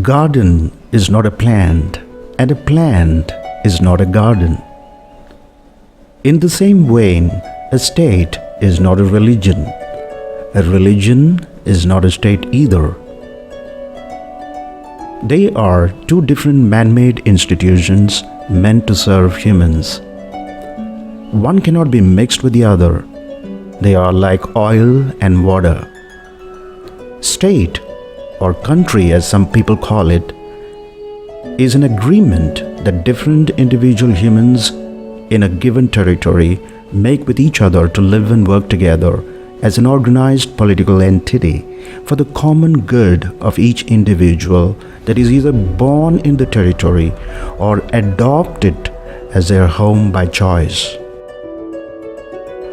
Garden is not a plant, and a plant is not a garden. In the same vein, a state is not a religion. A religion is not a state either. They are two different man-made institutions meant to serve humans. One cannot be mixed with the other. They are like oil and water. State, or country as some people call it, is an agreement that different individual humans in a given territory make with each other to live and work together as an organized political entity for the common good of each individual that is either born in the territory or adopted as their home by choice.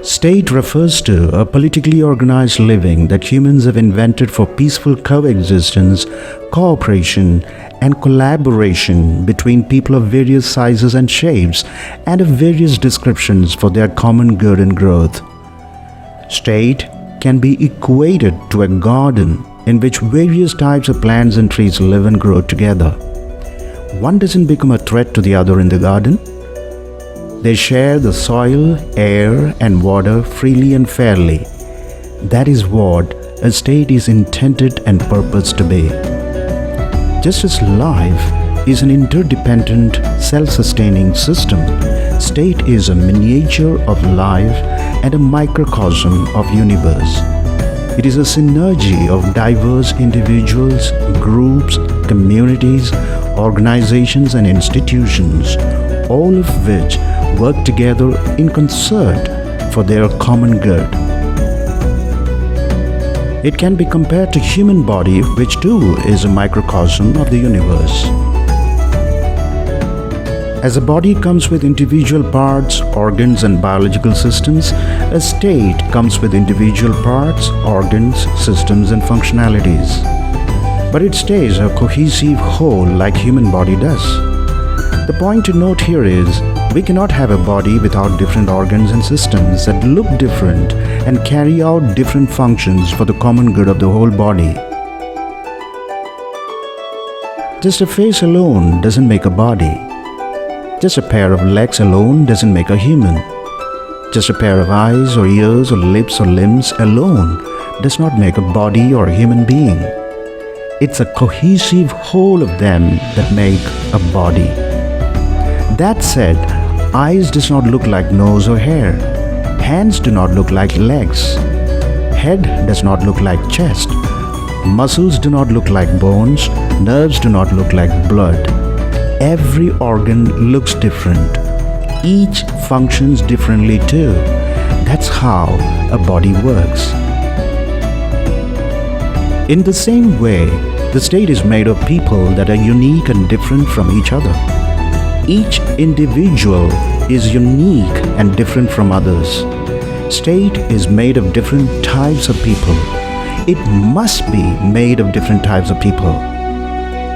State refers to a politically organized living that humans have invented for peaceful coexistence, cooperation, and collaboration between people of various sizes and shapes and of various descriptions for their common good and growth. State can be equated to a garden in which various types of plants and trees live and grow together. One doesn't become a threat to the other in the garden. They share the soil, air, and water freely and fairly. That is what a state is intended and purposed to be. Just as life is an interdependent, self-sustaining system, state is a miniature of life and a microcosm of universe. It is a synergy of diverse individuals, groups, communities, organizations, and institutions, all of which work together in concert for their common good. It can be compared to human body, which too is a microcosm of the universe. As a body comes with individual parts, organs, and biological systems, a state comes with individual parts, organs, systems, and functionalities. But it stays a cohesive whole like human body does. The point to note here is, we cannot have a body without different organs and systems that look different and carry out different functions for the common good of the whole body. Just a face alone doesn't make a body. Just a pair of legs alone doesn't make a human. Just a pair of eyes or ears or lips or limbs alone does not make a body or a human being. It's a cohesive whole of them that make a body. That said, eyes does not look like nose or hair. Hands do not look like legs. Head does not look like chest. Muscles do not look like bones. Nerves do not look like blood. Every organ looks different. Each functions differently too. That's how a body works. In the same way, the state is made of people that are unique and different from each other. Each individual is unique and different from others. State is made of different types of people. It must be made of different types of people.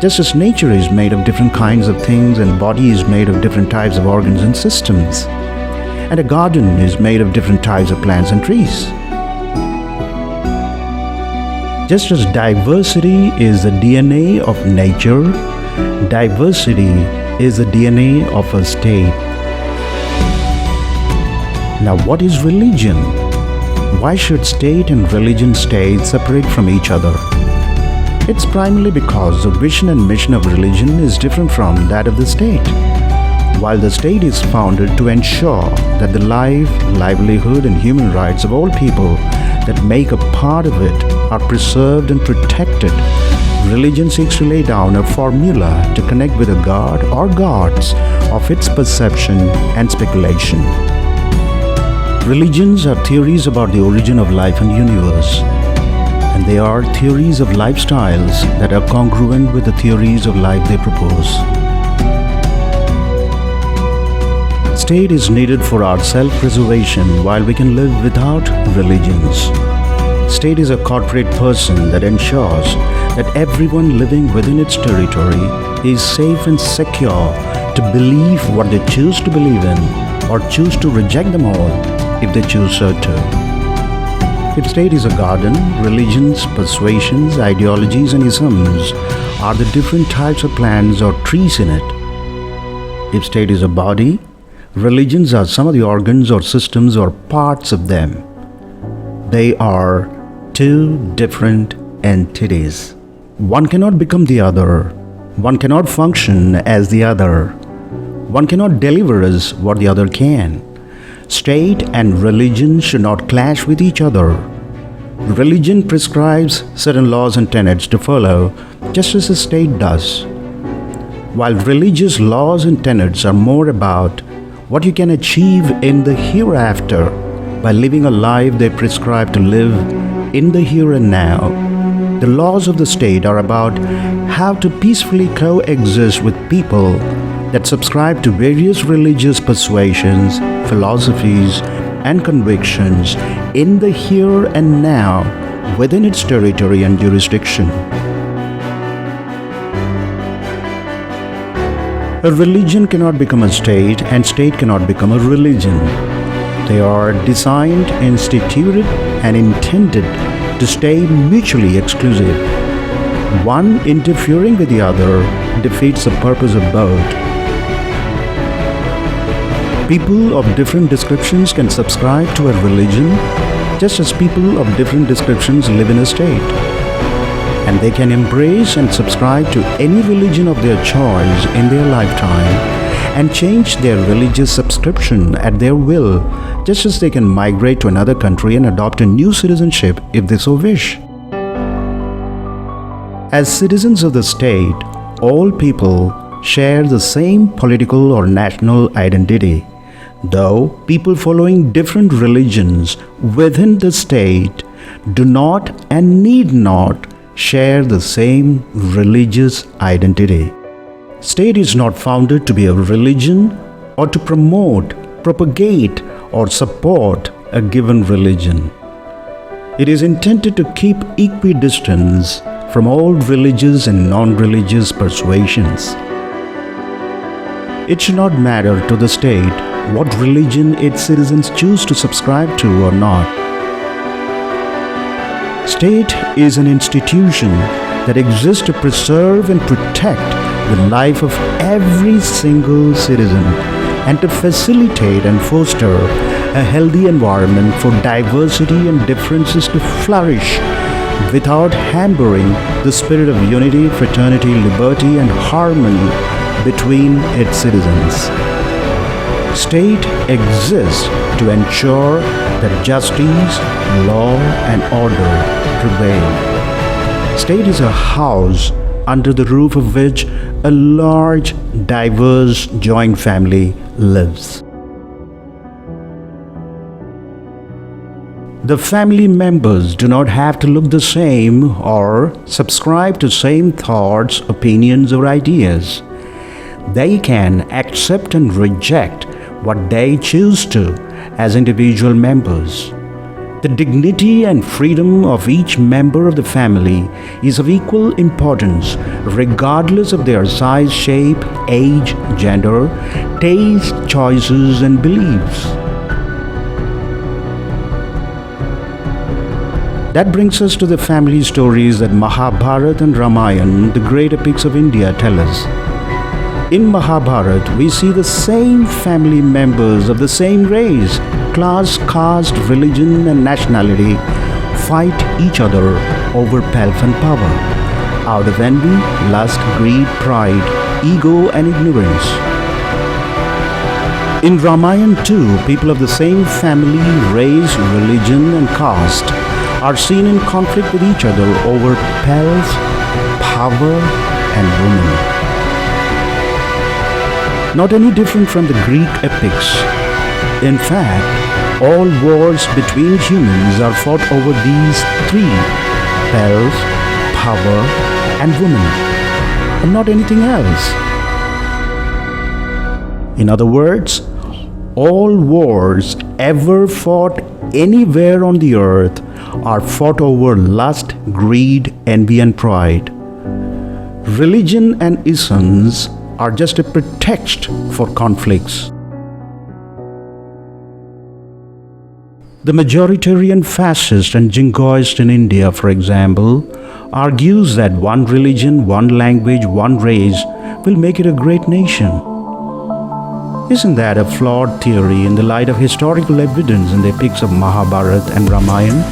Just as nature is made of different kinds of things and body is made of different types of organs and systems. And a garden is made of different types of plants and trees. Just as diversity is the DNA of nature, diversity is the DNA of a state. Now, what is religion? Why should state and religion stay separate from each other? It's primarily because the vision and mission of religion is different from that of the state. While the state is founded to ensure that the life, livelihood, and human rights of all people that make a part of it are preserved and protected, religion seeks to lay down a formula to connect with a god or gods of its perception and speculation. Religions are theories about the origin of life and universe, and they are theories of lifestyles that are congruent with the theories of life they propose. State is needed for our self-preservation while we can live without religions. State is a corporate person that ensures that everyone living within its territory is safe and secure to believe what they choose to believe in or choose to reject them all if they choose so to. If state is a garden, religions, persuasions, ideologies and isms are the different types of plants or trees in it. If state is a body, religions are some of the organs or systems or parts of them. They are two different entities. One cannot become the other. One cannot function as the other. One cannot deliver us what the other can. State and religion should not clash with each other. Religion prescribes certain laws and tenets to follow, just as the state does. While religious laws and tenets are more about what you can achieve in the hereafter by living a life they prescribe to live in the here and now, the laws of the state are about how to peacefully coexist with people that subscribe to various religious persuasions, philosophies, and convictions in the here and now within its territory and jurisdiction. A religion cannot become a state, and state cannot become a religion. They are designed, instituted, and intended to stay mutually exclusive. One interfering with the other defeats the purpose of both. People of different descriptions can subscribe to a religion, just as people of different descriptions live in a state. And they can embrace and subscribe to any religion of their choice in their lifetime and change their religious subscription at their will, just as they can migrate to another country and adopt a new citizenship if they so wish. As citizens of the state, all people share the same political or national identity, though people following different religions within the state do not and need not share the same religious identity. State is not founded to be a religion or to promote, propagate, or support a given religion. It is intended to keep equidistance from all religious and non-religious persuasions. It should not matter to the state what religion its citizens choose to subscribe to or not. State is an institution that exists to preserve and protect the life of every single citizen and to facilitate and foster a healthy environment for diversity and differences to flourish without hampering the spirit of unity, fraternity, liberty, and harmony between its citizens. State exists to ensure that justice, law, and order prevail. State is a house under the roof of which a large, diverse joint family lives. The family members do not have to look the same or subscribe to same thoughts, opinions, or ideas. They can accept and reject what they choose to as individual members. The dignity and freedom of each member of the family is of equal importance regardless of their size, shape, age, gender, taste, choices, and beliefs. That brings us to the family stories that Mahabharata and Ramayana, the great epics of India, tell us. In Mahabharata, we see the same family members of the same race, class, caste, religion, and nationality fight each other over pelf and power, out of envy, lust, greed, pride, ego, and ignorance. In Ramayana too, people of the same family, race, religion, and caste are seen in conflict with each other over pelf, power, and women. Not any different from the Greek epics. In fact, all wars between humans are fought over these three: pelf, power, and women, and not anything else. In other words, all wars ever fought anywhere on the earth are fought over lust, greed, envy, and pride. Religion and isms are just a pretext for conflicts. The majoritarian fascist and jingoist in India, for example, argues that one religion, one language, one race will make it a great nation. Isn't that a flawed theory in the light of historical evidence in the epics of Mahabharata and Ramayana?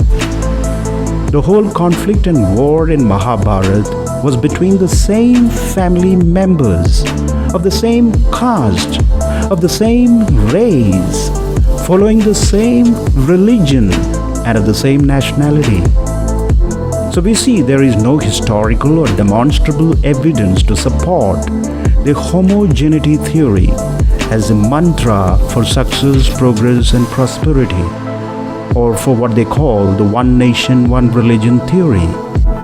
The whole conflict and war in Mahabharata was between the same family members, of the same caste, of the same race, following the same religion, and of the same nationality. So we see there is no historical or demonstrable evidence to support the homogeneity theory as a mantra for success, progress, and prosperity, or for what they call the one nation, one religion theory.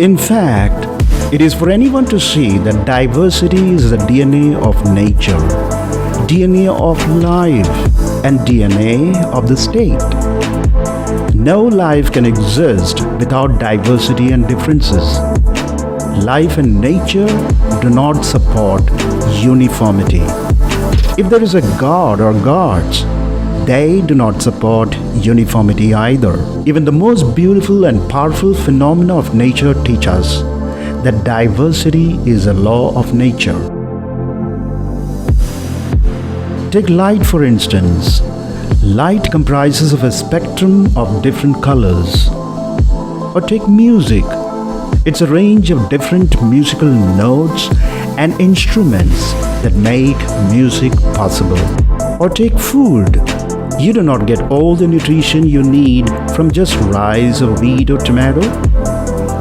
In fact, it is for anyone to see that diversity is the DNA of nature, DNA of life, and DNA of the state. No life can exist without diversity and differences. Life and nature do not support uniformity. If there is a god or gods, they do not support uniformity either. Even the most beautiful and powerful phenomena of nature teach us that diversity is a law of nature. Take light for instance. Light comprises of a spectrum of different colors. Or take music. It's a range of different musical notes and instruments that make music possible. Or take food. You do not get all the nutrition you need from just rice or wheat or tomato.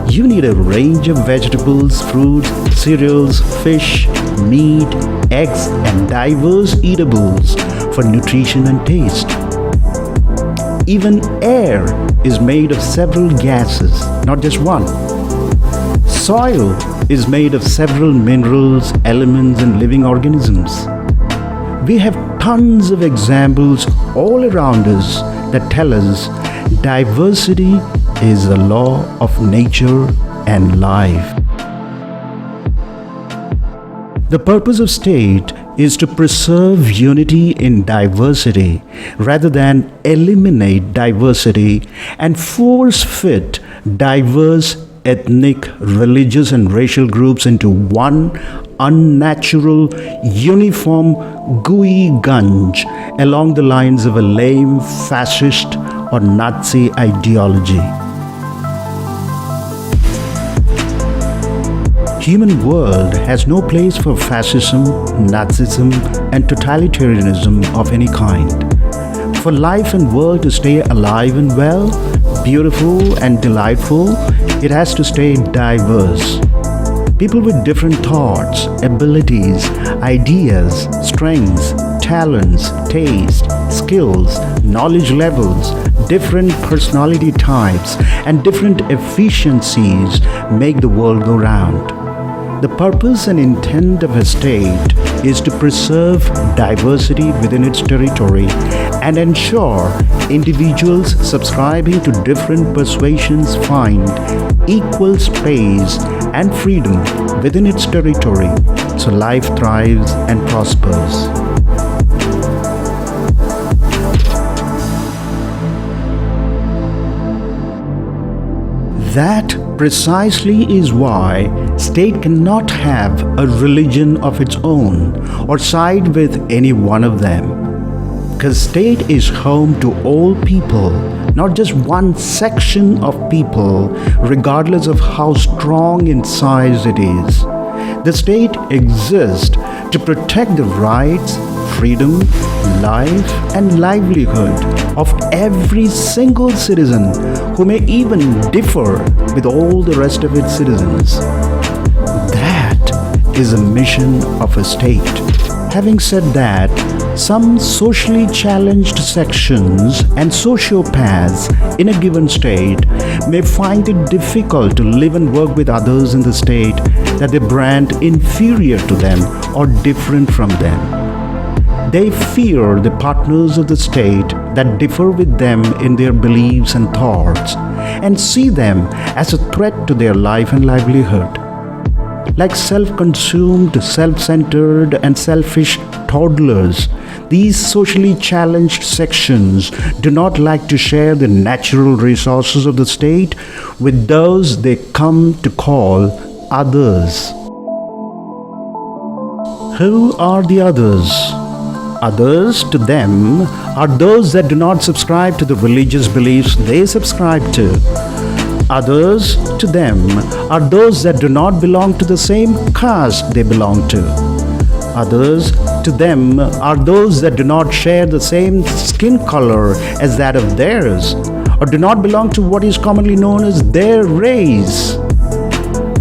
You need a range of vegetables, fruits, cereals, fish, meat, eggs, and diverse eatables for nutrition and taste. Even air is made of several gases, not just one. Soil is made of several minerals, elements, and living organisms. We have tons of examples all around us that tell us diversity is a law of nature and life. The purpose of state is to preserve unity in diversity rather than eliminate diversity and force fit diverse ethnic, religious, and racial groups into one unnatural, uniform gooey gunge along the lines of a lame fascist or Nazi ideology. Human world has no place for fascism, Nazism, and totalitarianism of any kind. For life and world to stay alive and well, beautiful and delightful, it has to stay diverse. People with different thoughts, abilities, ideas, strengths, talents, taste, skills, knowledge levels, different personality types, and different efficiencies make the world go round. The purpose and intent of a state is to preserve diversity within its territory and ensure individuals subscribing to different persuasions find equal space and freedom within its territory so life thrives and prospers. That precisely is why state cannot have a religion of its own or side with any one of them. Because state is home to all people, not just one section of people, regardless of how strong in size it is. The state exists to protect the rights, freedom, life, and livelihood of every single citizen who may even differ with all the rest of its citizens. That is a mission of a state. Having said that, some socially challenged sections and sociopaths in a given state may find it difficult to live and work with others in the state that they brand inferior to them or different from them. They fear the partners of the state that differ with them in their beliefs and thoughts and see them as a threat to their life and livelihood. Like self-consumed, self-centered, and selfish toddlers, These socially challenged sections do not like to share the natural resources of the state with those they come to call others. Who are the others? Others to them are those that do not subscribe to the religious beliefs they subscribe to. Others to them are those that do not belong to the same caste they belong to. Others to them are those that do not share the same skin color as that of theirs, or do not belong to what is commonly known as their race.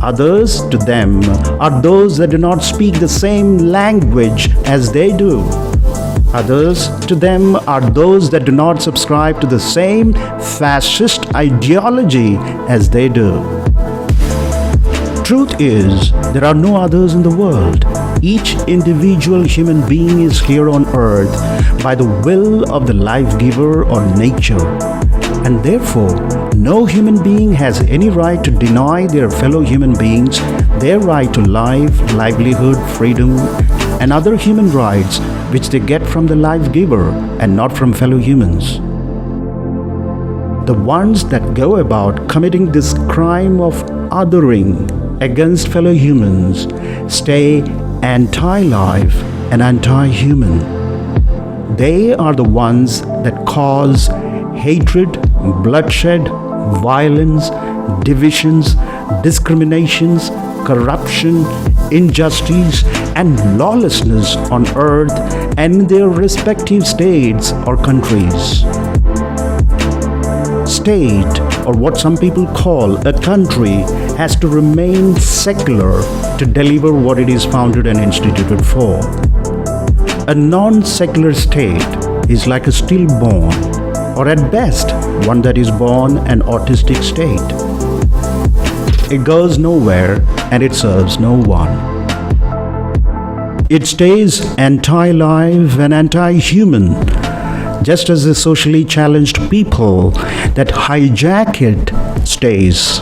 Others to them are those that do not speak the same language as they do. Others to them are those that do not subscribe to the same fascist ideology as they do. Truth is, there are no others in the world. Each individual human being is here on earth by the will of the life giver or nature. And therefore, no human being has any right to deny their fellow human beings their right to life, livelihood, freedom, and other human rights which they get from the life giver and not from fellow humans. The ones that go about committing this crime of othering against fellow humans stay anti-life and anti-human. They are the ones that cause hatred, bloodshed, violence, divisions, discriminations, corruption, injustice, and lawlessness on earth and in their respective states or countries. State, or what some people call a country, has to remain secular to deliver what it is founded and instituted for. A non-secular state is like a stillborn, or at best, one that is born an autistic state. It goes nowhere and it serves no one. It stays anti-life and anti-human, just as the socially challenged people that hijack it stays.